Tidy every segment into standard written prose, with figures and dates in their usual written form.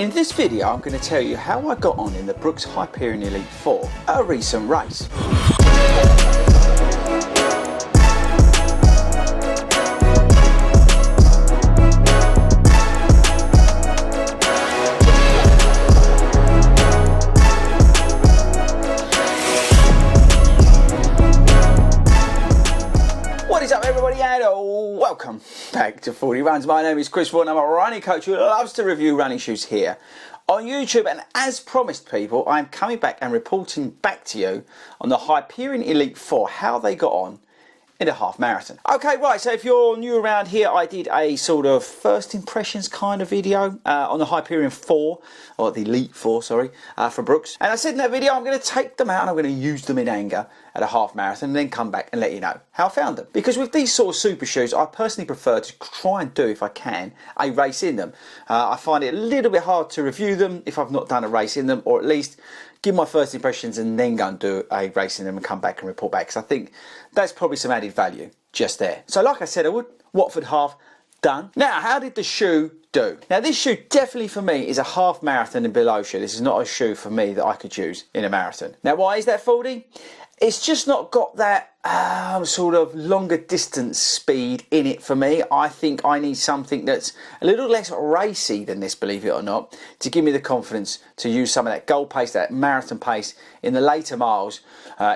In this video I'm going to tell you how I got on in the Brooks HYPERION Elite 4 at a recent race. What is up everybody, and welcome back to FORDY Runs. My name is Chris Ford and I'm a running coach who loves to review running shoes here on YouTube, and as promised people, I'm coming back and reporting back to you on the HYPERION Elite 4, how they got on in a half marathon. Okay, right, so if you're new around here, I did a sort of first impressions kind of video on the HYPERION 4, or the Elite 4, sorry, for Brooks. And I said in that video, I'm going to take them out and I'm going to use them in anger at a half marathon and then come back and let you know how I found them. Because with these sort of super shoes, I personally prefer to try and do, if I can, a race in them. I find it a little bit hard to review them if I've not done a race in them, or at least give my first impressions and then go and do a race in them and come back and report back, because I think that's probably some added value just there. So like I said I would, Watford half done. Now, how did the shoe do? Now, this shoe definitely for me is a half marathon and below shoe. This is not a shoe for me that I could use in a marathon. Now, why is that, FORDY? It's just not got that sort of longer distance speed in it for me. I think I need something that's a little less racy than this, believe it or not, to give me the confidence to use some of that goal pace, that marathon pace in the later miles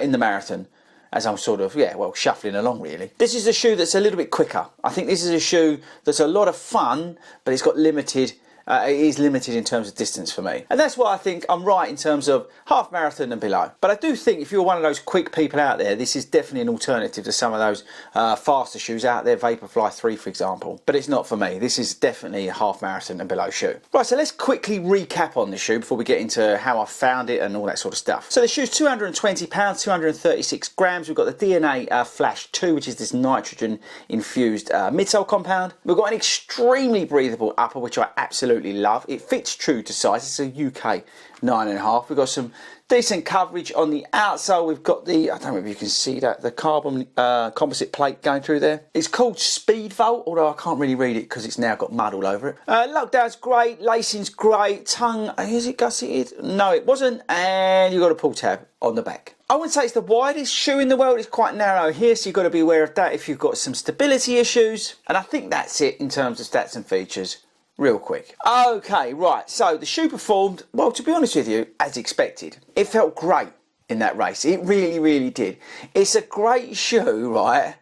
in the marathon, as I'm sort of, shuffling along really. This is a shoe that's a little bit quicker. I think this is a shoe that's a lot of fun, but it's got limited, it is limited in terms of distance for me. And that's why I think I'm right in terms of half marathon and below. But I do think if you're one of those quick people out there, this is definitely an alternative to some of those faster shoes out there, Vaporfly 3 for example. But it's not for me. This is definitely a half marathon and below shoe. Right, so let's quickly recap on the shoe before we get into how I found it and all that sort of stuff. So the shoe's 220 pounds, 236 grams. We've got the DNA Flash 2, which is this nitrogen infused midsole compound. We've got an extremely breathable upper, which I absolutely love. It fits true to size. It's a UK 9.5. We've got some decent coverage on the outsole. We've got the, I don't know if you can see that, the carbon composite plate going through there. It's called Speed Volt, although I can't really read it because it's now got mud all over it. Lockdown's great, lacing's great, tongue, is it gusseted? No, it wasn't, and you've got a pull tab on the back. I wouldn't say it's the widest shoe in the world. It's quite narrow here, so you've got to be aware of that if you've got some stability issues. And I think that's it in terms of stats and features. Real quick. Okay, right, so the shoe performed, well, to be honest with you, as expected. It felt great in that race. It really, really did. It's a great shoe, right?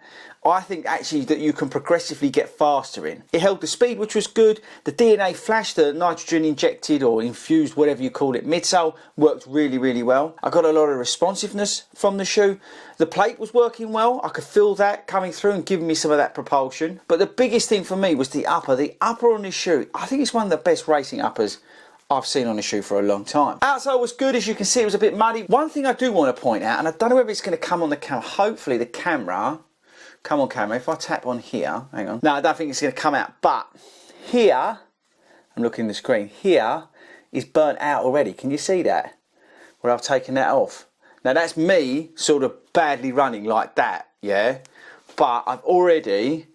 I think actually that you can progressively get faster in. It held the speed, which was good. The DNA Flash, the nitrogen injected or infused, whatever you call it, midsole, worked really, really well. I got a lot of responsiveness from the shoe. The plate was working well. I could feel that coming through and giving me some of that propulsion. But the biggest thing for me was the upper. The upper on this shoe, I think it's one of the best racing uppers I've seen on a shoe for a long time. Outsole was good. As you can see, it was a bit muddy. One thing I do want to point out, and I don't know whether it's going to come on the camera, hopefully the camera, come on camera, if I tap on here, hang on. No, I don't think it's going to come out, but here, I'm looking at the screen, here is burnt out already. Can you see that? Where I've taken that off. Now that's me sort of badly running like that, yeah? But I've already,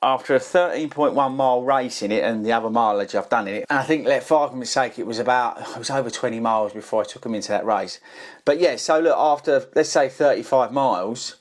after a 13.1 mile race in it and the other mileage I've done in it, and I think, for argument's sake, it was over 20 miles before I took them into that race. But yeah, so look, after, let's say 35 miles,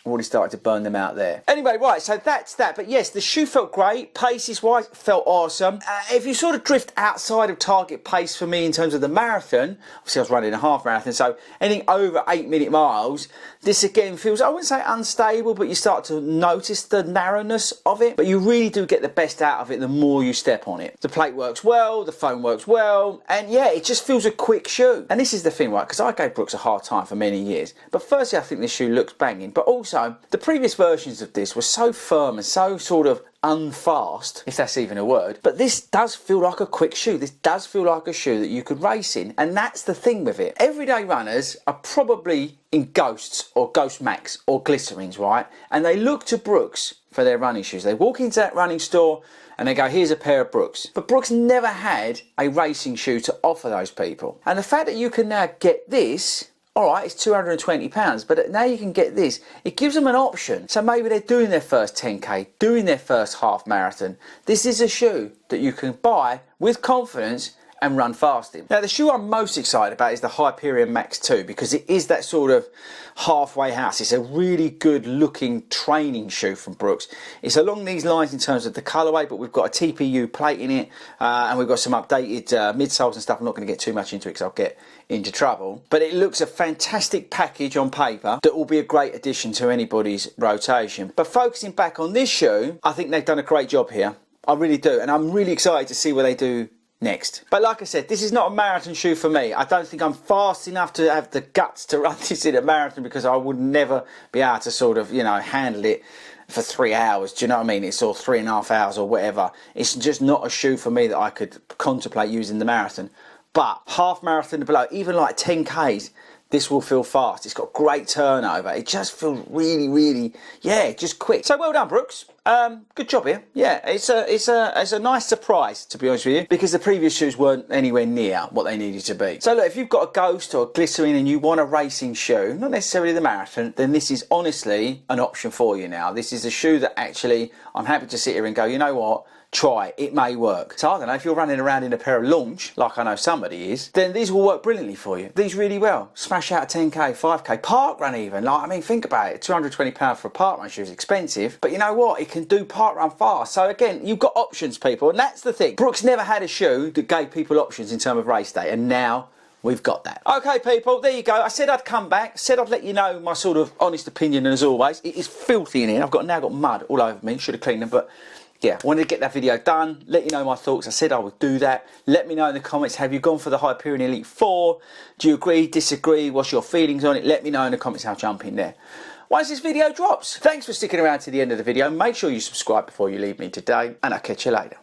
already started to burn them out there. Anyway, right, so that's that. But yes, the shoe felt great. Paces wise, felt awesome. If you sort of drift outside of target pace for me in terms of the marathon, obviously I was running a half marathon, so anything over 8-minute miles, this again feels, I wouldn't say unstable, but you start to notice the narrowness of it. But you really do get the best out of it the more you step on it. The plate works well, the foam works well, and yeah, it just feels a quick shoe. And this is the thing, right, because I gave Brooks a hard time for many years. But firstly, I think this shoe looks banging, but also the previous versions of this were so firm and so sort of unfast, if that's even a word, but this does feel like a quick shoe. This does feel like a shoe that you could race in, and that's the thing with it. Everyday runners are probably in Ghosts or Ghost Max or Glycerines, right? And they look to Brooks for their running shoes. They walk into that running store and they go, here's a pair of Brooks. But Brooks never had a racing shoe to offer those people. And the fact that you can now get this, alright, it's £220, but now you can get this. It gives them an option. So maybe they're doing their first 10k, doing their first half marathon. This is a shoe that you can buy with confidence and run fast in. Now the shoe I'm most excited about is the HYPERION Max 2 because it is that sort of halfway house. It's a really good looking training shoe from Brooks. It's along these lines in terms of the colourway, but we've got a TPU plate in it and we've got some updated midsoles and stuff. I'm not going to get too much into it because I'll get into trouble. But it looks a fantastic package on paper that will be a great addition to anybody's rotation. But focusing back on this shoe, I think they've done a great job here. I really do, and I'm really excited to see what they do next. But like I said, this is not a marathon shoe for me. I don't think I'm fast enough to have the guts to run this in a marathon because I would never be able to sort of, you know, handle it for 3 hours. Do you know what I mean? It's all 3.5 hours or whatever. It's just not a shoe for me that I could contemplate using the marathon. But half marathon and below, even like 10Ks, this will feel fast. It's got great turnover. It just feels really, yeah, just quick. So well done, Brooks. Good job here. Yeah, it's a nice surprise, to be honest with you, because the previous shoes weren't anywhere near what they needed to be. So look, if you've got a Ghost or a Glycerin and you want a racing shoe, not necessarily the marathon, then this is honestly an option for you now. This is a shoe that actually I'm happy to sit here and go, you know what? Try it may work. So I don't know, if you're running around in a pair of Launch, like I know somebody is, then these will work brilliantly for you. These really well. Smash out a 10K, 5K, park run even. Like, I mean, think about it. £220 for a park run shoe is expensive, but you know what? It can do park run fast. So again, you've got options, people, and that's the thing. Brooks never had a shoe that gave people options in terms of race day, and now we've got that. Okay, people, there you go. I said I'd come back, said I'd let you know my sort of honest opinion, and as always, it is filthy in here. I've now got mud all over me. Should have cleaned them, but yeah, wanted to get that video done, let you know my thoughts. I said I would do that. Let me know in the comments, have you gone for the HYPERION Elite 4? Do you agree, disagree? What's your feelings on it? Let me know in the comments. I'll jump in there once this video drops. Thanks for sticking around to the end of the video. Make sure you subscribe before you leave me today, and I'll catch you later.